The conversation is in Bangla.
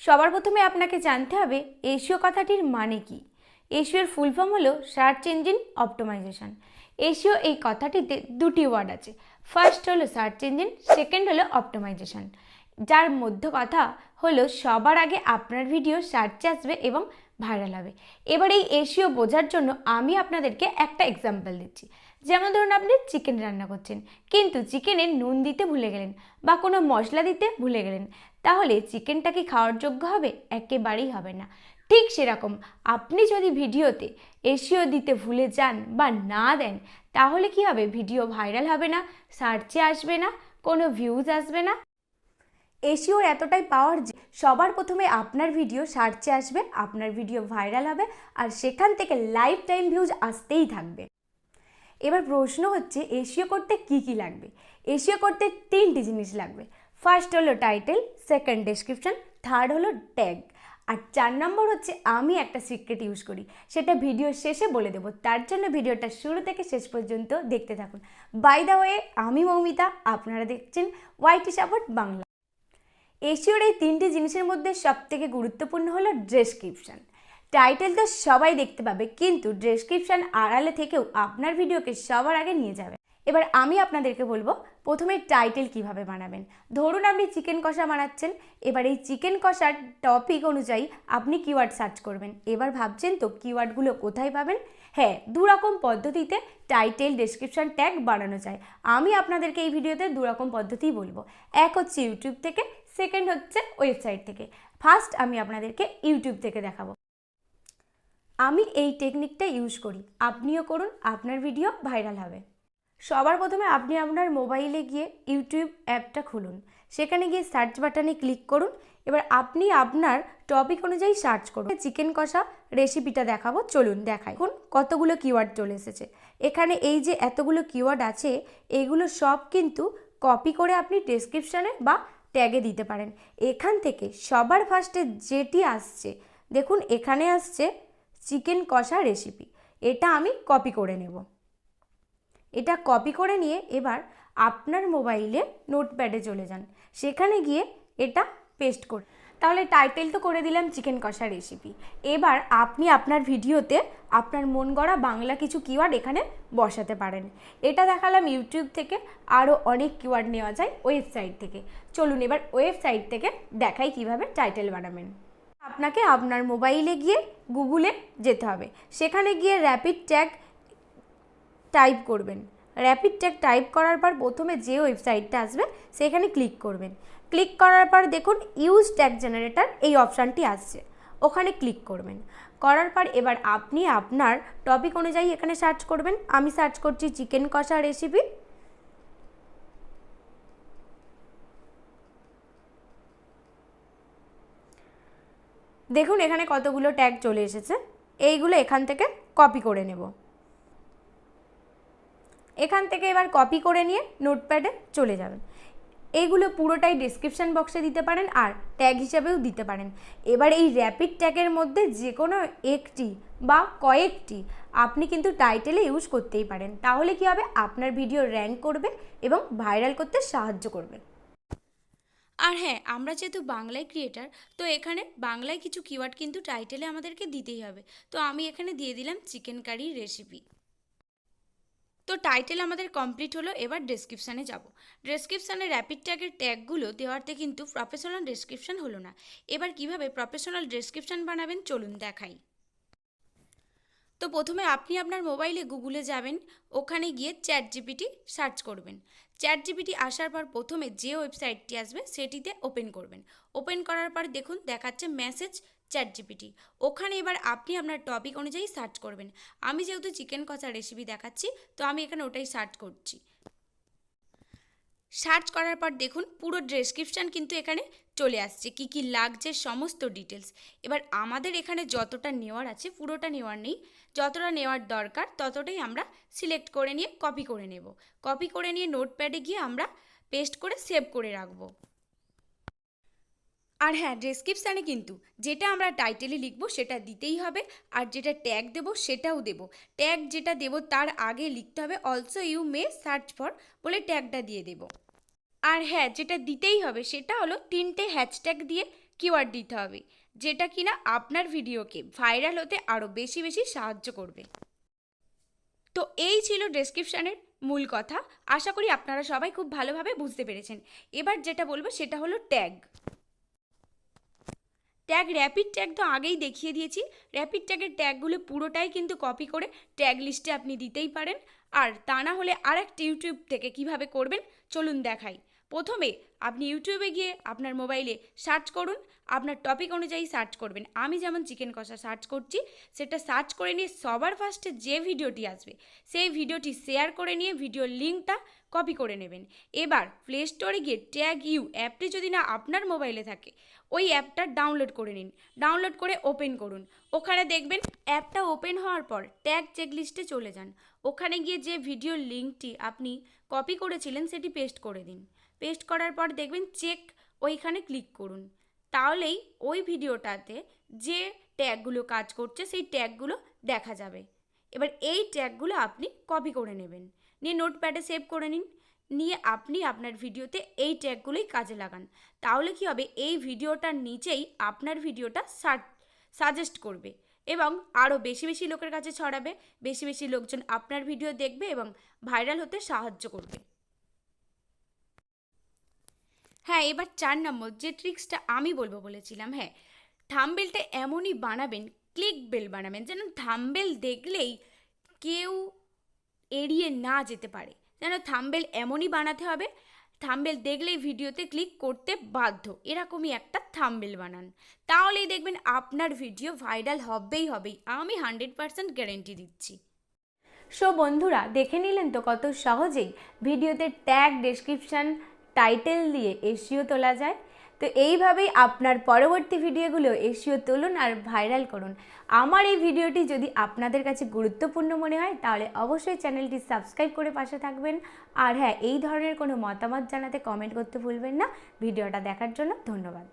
সবার প্রথমে আপনাকে জানতে হবে এসইও কথাটির মানে কি। এসইওর ফুল ফর্ম হলো সার্চ ইঞ্জিন অপটিমাইজেশন। এসইও এই কথাটিতে দুটি ওয়ার্ড আছে, ফার্স্ট হলো সার্চ ইঞ্জিন, সেকেন্ড হলো অপটিমাইজেশন, যার মধ্য কথা হলো সবার আগে আপনার ভিডিও সার্চে আসবে এবং ভাইরাল হবে। এবার এই এসইও বোঝার জন্য আমি আপনাদেরকে একটা এক্সাম্পল দিচ্ছি। যেমন ধরুন আপনি চিকেন রান্না করছেন, কিন্তু চিকেনে নুন দিতে ভুলে গেলেন বা কোনো মশলা দিতে ভুলে গেলেন, তাহলে চিকেনটা কি খাওয়ার যোগ্য হবে? একেবারেই হবে না। ঠিক সেরকম আপনি যদি ভিডিওতে এসইও দিতে ভুলে যান বা না দেন, তাহলে কি হবে? ভিডিও ভাইরাল হবে না, সার্চে আসবে না, কোনো ভিউজ আসবে না। এসইওর এতটাই পাওয়ার যে সবার প্রথমে আপনার ভিডিও সার্চে আসবে, আপনার ভিডিও ভাইরাল হবে, আর সেখান থেকে লাইফ টাইম ভিউজ আসতেই থাকবে। এবার প্রশ্ন হচ্ছে এসইও করতে কি কি লাগবে। এসইও করতে তিনটি জিনিস লাগবে। ফার্স্ট হলো টাইটেল, সেকেন্ড ডেসক্রিপশন, থার্ড হলো ট্যাগ, আর 4 নম্বর হচ্ছে আমি একটা সিক্রেট ইউজ করি, সেটা ভিডিও শেষে বলে দেবো। তার জন্য ভিডিওটা শুরু থেকে শেষ পর্যন্ত দেখতে থাকুন। বাই দ্য ওয়ে, আমি মৌমিতা, আপনারা দেখছেন ওয়াইটি সাপোর্ট বাংলা। এসইওর এই তিনটি জিনিসের মধ্যে সবথেকে গুরুত্বপূর্ণ হলো ডেসক্রিপশন। টাইটেল তো সবাই দেখতে পাবে, কিন্তু ডেসক্রিপশন আড়ালে থেকেও আপনার ভিডিওকে সবার আগে নিয়ে যাবে। এবার আমি আপনাদেরকে বলবো প্রথমে টাইটেল কিভাবে বানাবেন। ধরুন আপনি চিকেন কষা বানাচ্ছেন, এবার এই চিকেন কষার টপিক অনুযায়ী আপনি কিওয়ার্ড সার্চ করবেন। এবার ভাবছেন তো কিওয়ার্ডগুলো কোথায় পাবেন? হ্যাঁ, দুরকম পদ্ধতিতে টাইটেল, ডেসক্রিপশন, ট্যাগ বানানো যায়। আমি আপনাদেরকে এই ভিডিওতে দুরকম পদ্ধতিই বলবো। এক হচ্ছে ইউটিউব থেকে, সেকেন্ড হচ্ছে ওয়েবসাইট থেকে। ফার্স্ট আমি আপনাদেরকে ইউটিউব থেকে দেখাবো। আমি এই টেকনিকটা ইউজ করি, আপনিও করুন, আপনার ভিডিও ভাইরাল হবে। সবার প্রথমে আপনি আপনার মোবাইলে গিয়ে ইউটিউব অ্যাপটা খুলুন, সেখানে গিয়ে সার্চ বাটনে ক্লিক করুন। এবার আপনি আপনার টপিক অনুযায়ী সার্চ করুন। চিকেন কষা রেসিপিটা দেখাবো, চলুন দেখাই। এখন কতগুলো কিওয়ার্ড চলে এসেছে। এখানে এই যে এতগুলো কিওয়ার্ড আছে, এইগুলো সব কিন্তু কপি করে আপনি ডেসক্রিপশানে বা ট্যাগে দিতে পারেন। এখান থেকে সবার ফার্স্টে যেটি আসছে, দেখুন এখানে আসছে চিকেন কষা রেসিপি, এটা আমি কপি করে নেব। এটা কপি করে নিয়ে এবার আপনার মোবাইলে নোটপ্যাডে চলে যান, সেখানে গিয়ে এটা পেস্ট করুন। তাহলে টাইটেল তো করে দিলাম চিকেন কষা রেসিপি। এবার আপনি আপনার ভিডিওতে আপনার মন গড়া বাংলা কিছু কিওয়ার্ড এখানে বসাতে পারেন। এটা দেখালাম ইউটিউব থেকে, আরও অনেক কিওয়ার্ড নেওয়া যায় ওয়েবসাইট থেকে। চলুন এবার ওয়েবসাইট থেকে দেখাই কিভাবে টাইটেল বানাবেন। আপনাকে আপনার মোবাইলে গিয়ে গুগলে যেতে হবে, সেখানে গিয়ে র্যাপিড ট্যাগ টাইপ করবেন। র্যাপিড ট্যাগ টাইপ করার পর প্রথমে যে ওয়েবসাইটটা আসবে সেখানে ক্লিক করবেন। ক্লিক করার পর দেখুন ইউজ ট্যাগ জেনারেটর এই অপশানটি আসছে, ওখানে ক্লিক করবেন। করার পর এবার আপনি আপনার টপিক অনুযায়ী এখানে সার্চ করবেন। আমি সার্চ করছি চিকেন কষা রেসিপি। দেখুন এখানে কতগুলো ট্যাগ চলে এসেছে, এইগুলো এখান থেকে কপি করে নেব। এখান থেকে এবার কপি করে নিয়ে নোটপ্যাডে চলে যাবেন। এইগুলো পুরোটাই ডেসক্রিপশান বক্সে দিতে পারেন আর ট্যাগ হিসাবেও দিতে পারেন। এবার এই র্যাপিড ট্যাগের মধ্যে যে কোনো একটি বা কয়েকটি আপনি কিন্তু টাইটেলে ইউজ করতেই পারেন। তাহলে কি হবে? আপনার ভিডিও র্যাঙ্ক করবে এবং ভাইরাল করতে সাহায্য করবে। আর হ্যাঁ, আমরা যেহেতু বাংলায় ক্রিয়েটার, তো এখানে বাংলায় কিছু কিওয়ার্ড কিন্তু টাইটেলে আমাদেরকে দিতেই হবে। তো আমি এখানে দিয়ে দিলাম চিকেন কারি রেসিপি। তো টাইটেল আমাদের কমপ্লিট হলো। এবার ডেসক্রিপশানে যাব। ডেসক্রিপশানে র্যাপিড ট্যাগের ট্যাগগুলো দেওয়াতে কিন্তু প্রফেশনাল ডেসক্রিপশান হলো না। এবার কিভাবে প্রফেশনাল ডেসক্রিপশান বানাবেন চলুন দেখাই। তো প্রথমে আপনি আপনার মোবাইলে গুগলে যাবেন, ওখানে গিয়ে চ্যাট জিপিটি সার্চ করবেন। চ্যাট জিপিটি আসার পর প্রথমে যে ওয়েবসাইটটি আসবে সেটিতে ওপেন করবেন। ওপেন করার পর দেখুন দেখাচ্ছে মেসেজ চ্যাট জিপিটি। ওখানে এবার আপনি আপনার টপিক অনুযায়ী সার্চ করবেন। আমি যেহেতু চিকেন কষা রেসিপি দেখাচ্ছি, তো আমি এখানে ওটাই সার্চ করছি। সার্চ করার পর দেখুন পুরো ডেসক্রিপশান কিন্তু এখানে চলে আসছে, কি কি লাগছে সমস্ত ডিটেলস। এবার আমাদের এখানে যতটা নেওয়ার আছে পুরোটা নেওয়ার নেই, যতটা নেওয়ার দরকার ততটাই আমরা সিলেক্ট করে নিয়ে কপি করে নেব। কপি করে নিয়ে নোটপ্যাডে গিয়ে আমরা পেস্ট করে সেভ করে রাখবো। আর হ্যাঁ, ডেসক্রিপশানে কিন্তু যেটা আমরা টাইটেলে লিখব সেটা দিতেই হবে, আর যেটা ট্যাগ দেব সেটাও দেব। ট্যাগ যেটা দেব তার আগে লিখতে হবে also you may search for বলে ট্যাগটা দিয়ে দেব। আর হ্যাঁ, যেটা দিতেই হবে সেটা হলো 3টে হ্যাশট্যাগ দিয়ে কিওয়ার্ড দিতে হবে, যেটা কিনা আপনার ভিডিওকে ভাইরাল হতে আরও বেশি বেশি সাহায্য করবে। তো এই ছিল ডেসক্রিপশানের মূল কথা। আশা করি আপনারা সবাই খুব ভালোভাবে বুঝতে পেরেছেন। এবার যেটা বলবো সেটা হলো ট্যাগ। ট্যাগ, র্যাপিড ট্যাগ তো আগেই দেখিয়ে দিয়েছি। র্যাপিড ট্যাগের ট্যাগগুলো পুরোটাই কিন্তু কপি করে ট্যাগ লিস্টে আপনি দিতেই পারেন। আর তা না হলে আর একটা ইউটিউব থেকে কিভাবে করবেন চলুন দেখাই। প্রথমে আপনি ইউটিউবে গিয়ে আপনার মোবাইলে সার্চ করুন, আপনার টপিক অনুযায়ী সার্চ করবেন। আমি যেমন চিকেন কষা সার্চ করছি, সেটা সার্চ করে নিয়ে সবার ফার্স্টে যে ভিডিওটি আসবে সেই ভিডিওটি শেয়ার করে নিয়ে ভিডিওর লিঙ্কটা কপি করে নেবেন। এবার প্লে স্টোরে গিয়ে ট্যাগ ইউ অ্যাপটি যদি না আপনার মোবাইলে থাকে, ওই অ্যাপটা ডাউনলোড করে নিন। ডাউনলোড করে ওপেন করুন। ওখানে দেখবেন অ্যাপটা ওপেন হওয়ার পর ট্যাগ চেকলিস্টে চলে যান। ওখানে গিয়ে যে ভিডিওর লিঙ্কটি আপনি কপি করেছিলেন সেটি পেস্ট করে দিন। পেস্ট করার পর দেখবেন চেক, ওইখানে ক্লিক করুন। তাহলেই ওই ভিডিওটাতে যে ট্যাগগুলো কাজ করছে সেই ট্যাগগুলো দেখা যাবে। এবার এই ট্যাগগুলো আপনি কপি করে নেবেন, নিয়ে নোটপ্যাডে সেভ করে নিন। নিয়ে আপনি আপনার ভিডিওতে এই ট্যাগগুলোই কাজে লাগান। তাহলে কি হবে, এই ভিডিওটার নিচেই আপনার ভিডিওটা সাজেস্ট করবে এবং আরও বেশি বেশি লোকের কাছে ছড়াবে। বেশি বেশি লোকজন আপনার ভিডিও দেখবে এবং ভাইরাল হতে সাহায্য করবে। হ্যাঁ, এবার 4 নম্বর যে ট্রিক্সটা আমি বলবো বলেছিলাম, হ্যাঁ, থাম্বনেলটা এমনই বানাবেন, ক্লিক বেল বানাবেন, যেন থাম্বনেল দেখলেই কেউ এড়িয়ে না যেতে পারে। যেন থাম্বনেল এমনই বানাতে হবে, থাম্বনেল দেখলেই ভিডিওতে ক্লিক করতে বাধ্য, এরকমই একটা থাম্বনেল বানান। তাহলেই দেখবেন আপনার ভিডিও ভাইরাল হবেই হবেই, আমি 100% গ্যারেন্টি দিচ্ছি। সো বন্ধুরা, দেখে নিলেন তো কত সহজেই ভিডিওতে ট্যাগ, ডেসক্রিপশন, টাইটেল দিয়ে এসইও তোলা যায়। তো এইভাবেই আপনার পরবর্তী ভিডিওগুলো এসইও তুলুন আর ভাইরাল করুন। আমার এই ভিডিওটি যদি আপনাদের কাছে গুরুত্বপূর্ণ মনে হয় তাহলে অবশ্যই চ্যানেলটি সাবস্ক্রাইব করে পাশে থাকবেন। আর হ্যাঁ, এই ধরনের কোনো মতামত জানাতে কমেন্ট করতে ভুলবেন না। ভিডিওটা দেখার জন্য ধন্যবাদ।